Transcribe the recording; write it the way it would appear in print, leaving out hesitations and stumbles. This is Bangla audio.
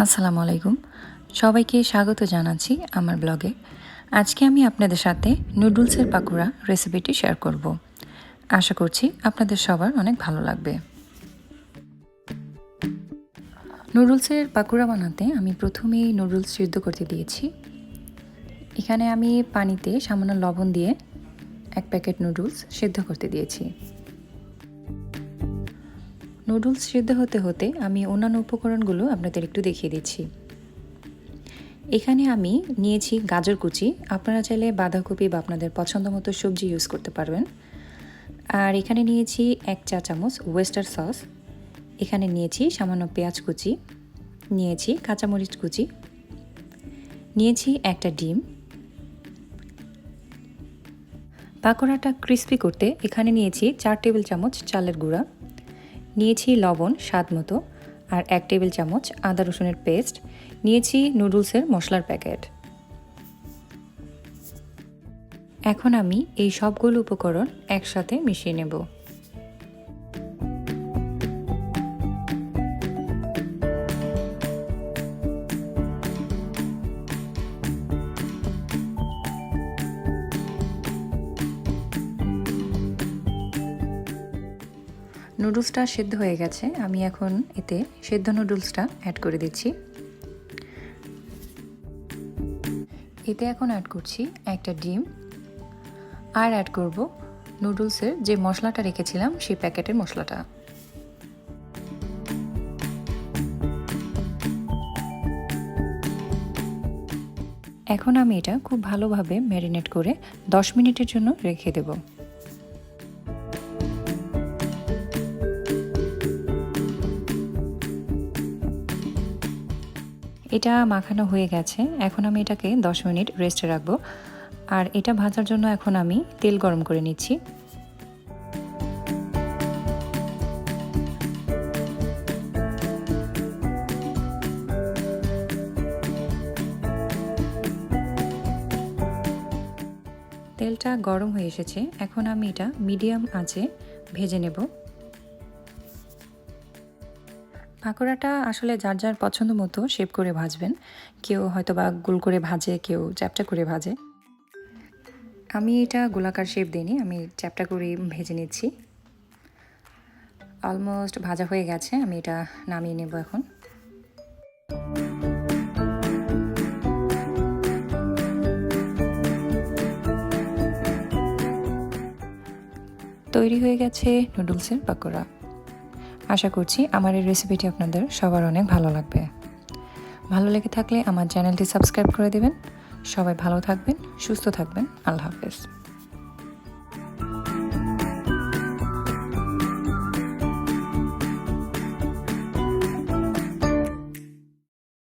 আসসালামু আলাইকুম। সবাইকে স্বাগত জানাচ্ছি আমার ব্লগে। আজকে আমি আপনাদের সাথে নুডলসের পাকোড়া রেসিপিটি শেয়ার করব। আশা করছি আপনাদের সবার অনেক ভালো লাগবে। নুডলসের পাকোড়া বানাতে আমি প্রথমেই নুডলস সিদ্ধ করতে দিয়েছি। এখানে আমি পানিতে সামান্য লবণ দিয়ে এক প্যাকেট নুডলস সিদ্ধ করতে দিয়েছি। নুডলস সিদ্ধ হতে হতে আমি অন্যান্য উপকরণগুলো আপনাদের একটু দেখিয়ে দিচ্ছি। এখানে আমি নিয়েছি গাজর কুচি, আপনারা চাইলে বাঁধাকপি বা আপনাদের পছন্দ মতো সবজি ইউজ করতে পারবেন। আর এখানে নিয়েছি 1 চা চামচ ওয়েস্টার সস, এখানে নিয়েছি সামান্য পেঁয়াজ কুচি, নিয়েছি কাঁচামরিচ কুচি, নিয়েছি একটা ডিম। পাকোড়াটা ক্রিস্পি করতে এখানে নিয়েছি 4 টেবিল চামচ চালের গুঁড়া, নিয়েছি লবণ স্বাদ মতো, আর 1 টেবিল চামচ আদা রসুনের পেস্ট, নিয়েছি নুডলসের মশলার প্যাকেট। এখন আমি এই সবগুলো উপকরণ একসাথে মিশিয়ে নেব। নুডলসটা সেদ্ধ হয়ে গেছে, আমি এখন এতে সেদ্ধ নুডলসটা অ্যাড করে দিচ্ছি। এতে এখন অ্যাড করছি একটা ডিম, আর অ্যাড করব নুডলসের যে মশলাটা রেখেছিলাম সেই প্যাকেটের মশলাটা। এখন আমি এটা খুব ভালোভাবে ম্যারিনেট করে 10 মিনিটের জন্য রেখে দেব। এটা মাখানো হয়ে গেছে, এখন আমি এটাকে 10 মিনিট রেস্টে রাখবো। আর এটা ভাজার জন্য এখন আমি তেল গরম করে নিচ্ছি। তেলটা গরম হয়ে এসেছে, এখন আমি এটা মিডিয়াম আঁচে ভেজে নেব। পাকোড়াটা আসলে যার যার পছন্দ মতো শেপ করে ভাজবেন, কেউ হয়তো বা গোল করে ভাজে, কেউ চ্যাপ্টা করে ভাজে। আমি এটা গোলাকার শেপ দিইনি, আমি চ্যাপ্টা করে ভেজে নিচ্ছি। অলমোস্ট ভাজা হয়ে গেছে, আমি এটা নামিয়ে নেব এখন। তৈরি হয়ে গেছে নুডলসের পাকোড়া। আশা করছি আমার এই রেসিপিটি আপনাদের সবার অনেক ভালো লাগবে। ভালো লেগে থাকলে আমার চ্যানেলটি সাবস্ক্রাইব করে দেবেন। সবাই ভালো থাকবেন, সুস্থ থাকবেন। আল্লাহ হাফেজ।